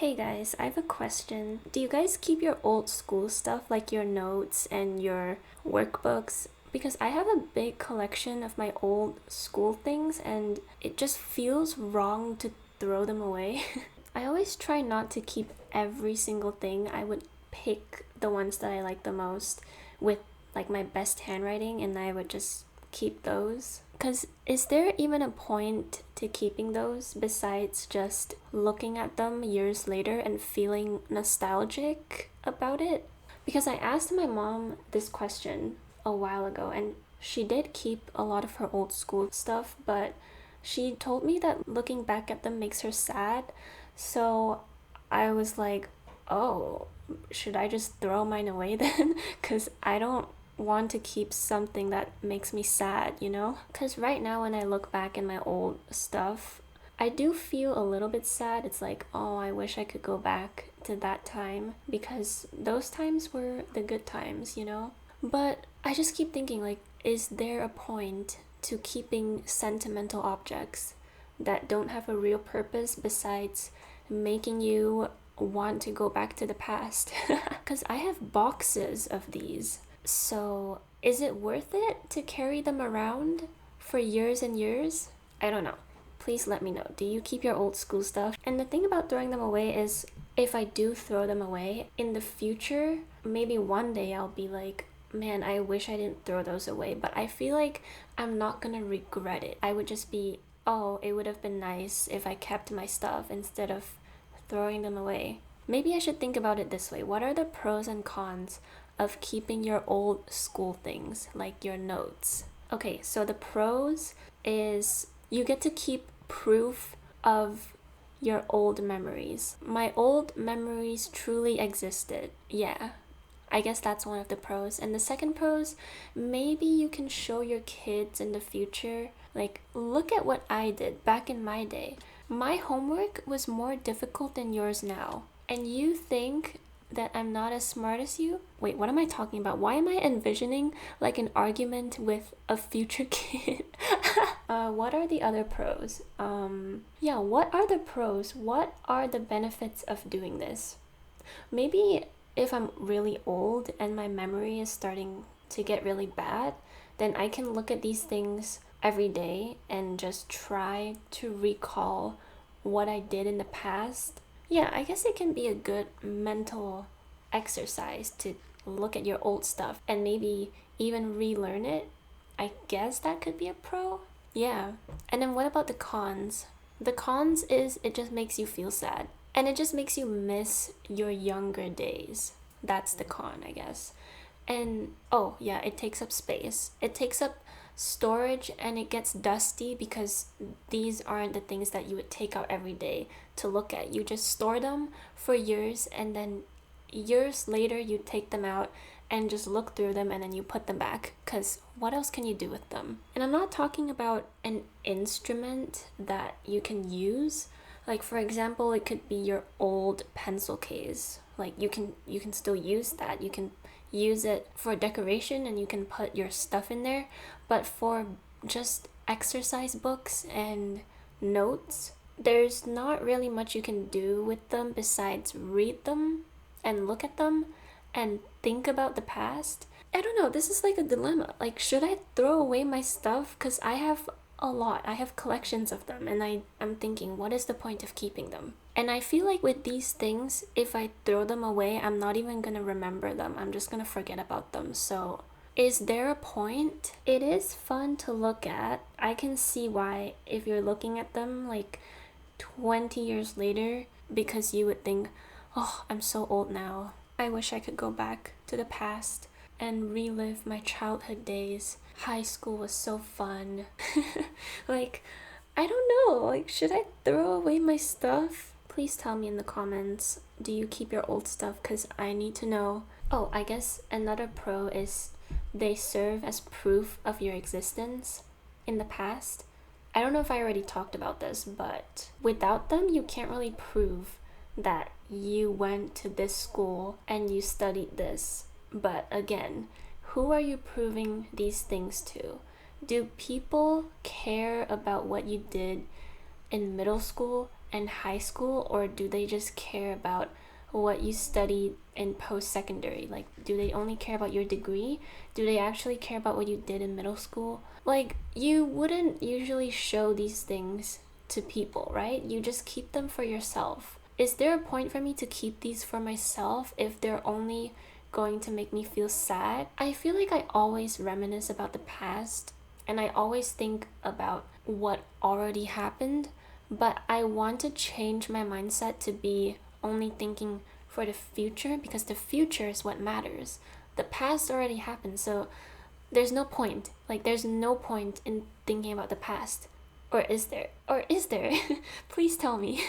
Hey guys, I have a question. Do you guys keep your old school stuff like your notes and your workbooks? Because I have a big collection of my old school things and it just feels wrong to throw them away. I always try not to keep every single thing. I would pick the ones that I like the most with like my best handwriting and I would just keep those. Because is there even a point to keeping those besides just looking at them years later and feeling nostalgic about it? Because I asked my mom this question a while ago and she did keep a lot of her old school stuff, but she told me that looking back at them makes her sad. So I was like, oh, should I just throw mine away then? Because I don't want to keep something that makes me sad, you know? Because right now, when I look back in my old stuff, I do feel a little bit sad. It's like, oh, I wish I could go back to that time because those times were the good times, you know? But I just keep thinking, like, is there a point to keeping sentimental objects that don't have a real purpose besides making you want to go back to the past? Because I have boxes of these. So, is it worth it to carry them around for years and years? I don't know. Please let me know. Do you keep your old school stuff? And the thing about throwing them away is if I do throw them away in the future, maybe one day I'll be like, man, I wish I didn't throw those away. But I feel like I'm not gonna regret it. I would just be, oh, it would have been nice if I kept my stuff instead of throwing them away. Maybe I should think about it this way. What are the pros and cons of keeping your old school things, like your notes? Okay, so the pros is you get to keep proof of your old memories. My old memories truly existed. Yeah. I guess that's one of the pros. And the second pros, maybe you can show your kids in the future, like, look at what I did back in my day. My homework was more difficult than yours now. And you think that I'm not as smart as you? Wait, what am I talking about? Why am I envisioning like an argument with a future kid? What are the other pros? Yeah, what are the pros? What are the benefits of doing this? Maybe if I'm really old and my memory is starting to get really bad, then I can look at these things every day and just try to recall what I did in the past. Yeah, I guess it can be a good mental exercise to look at your old stuff and maybe even relearn it. I guess that could be a pro. Yeah. And then what about the cons? The cons is it just makes you feel sad. And it just makes you miss your younger days. That's the con, I guess. And oh, yeah, it takes up space. It takes up storage and it gets dusty because these aren't the things that you would take out every day to look at. You just store them for years and then years later you take them out and just look through them and then you put them back because what else can you do with them? And I'm not talking about an instrument that you can use. Like for example, it could be your old pencil case. Like you can still use that. You can use it for decoration and you can put your stuff in there. But for just exercise books and notes, there's not really much you can do with them besides read them and look at them and think about the past. I don't know, this is like a dilemma. Like, should I throw away my stuff? Because I have a lot. I have collections of them, and I'm thinking, what is the point of keeping them? And I feel like with these things, if I throw them away, I'm not even gonna remember them. I'm just gonna forget about them. So, is there a point? It is fun to look at. I can see why, if you're looking at them like 20 years later, because you would think, oh, I'm so old now. I wish I could go back to the past and relive my childhood days. High school was so fun. Like, I don't know. Like, should I throw away my stuff? Please tell me in the comments. Do you keep your old stuff? Because I need to know. Oh, I guess another pro is they serve as proof of your existence in the past. I don't know if I already talked about this, but without them, you can't really prove that you went to this school and you studied this. But again, who are you proving these things to? Do people care about what you did in middle school and high school, or do they just care about what you studied in post-secondary? Like, do they only care about your degree? Do they actually care about what you did in middle school? Like, you wouldn't usually show these things to people, right? You just keep them for yourself. Is there a point for me to keep these for myself if they're only going to make me feel sad? I feel like I always reminisce about the past, and I always think about what already happened, but I want to change my mindset to be only thinking for the future, because the future is what matters. The past already happened, so there's no point. Like, there's no point in thinking about the past. Or is there? Or is there? Please tell me.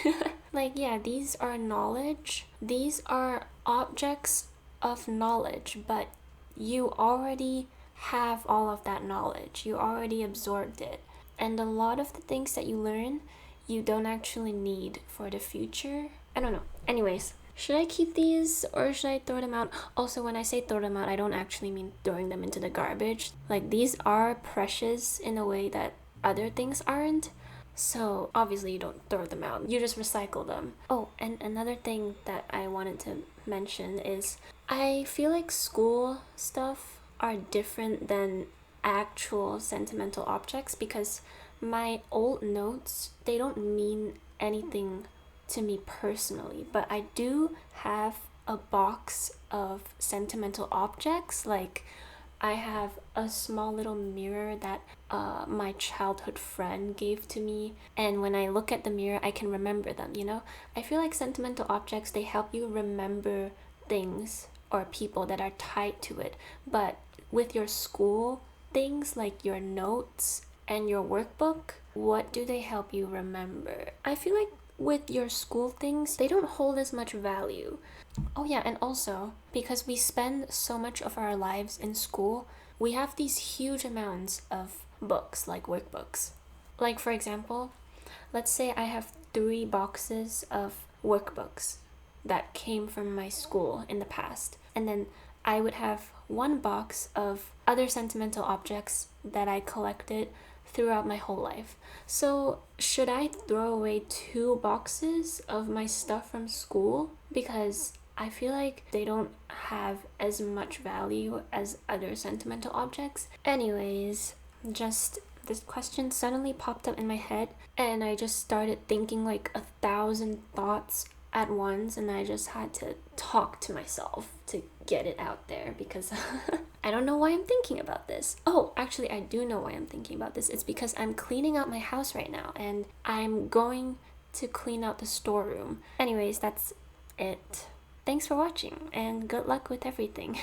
Like, yeah, these are knowledge. These are objects of knowledge, but you already have all of that knowledge. You already absorbed it. And a lot of the things that you learn, you don't actually need for the future. I don't know. Anyways, should I keep these or should I throw them out? Also, when I say throw them out, I don't actually mean throwing them into the garbage. Like, these are precious in a way that other things aren't. So obviously you don't throw them out, you just recycle them. Oh, and another thing that I wanted to mention is I feel like school stuff are different than actual sentimental objects, because my old notes, they don't mean anything to me personally, but I do have a box of sentimental objects. Like, I have a small little mirror that my childhood friend gave to me, and when I look at the mirror, I can remember them, you know? I feel like sentimental objects, they help you remember things or people that are tied to it. But with your school things, like your notes and your workbook, what do they help you remember? I feel like with your school things, they don't hold as much value. Oh yeah, and also, because we spend so much of our lives in school, we have these huge amounts of books, like workbooks. Like, for example, let's say I have 3 boxes of workbooks that came from my school in the past, and then I would have 1 box of other sentimental objects that I collected throughout my whole life. So should I throw away 2 boxes of my stuff from school? Because I feel like they don't have as much value as other sentimental objects. Anyways, just this question suddenly popped up in my head, and I just started thinking like 1,000 thoughts at once, and I just had to talk to myself to get it out there, because I don't know why I'm thinking about this. Oh, actually, I do know why I'm thinking about this. It's because I'm cleaning out my house right now, and I'm going to clean out the storeroom. Anyways, that's it. Thanks for watching, and good luck with everything.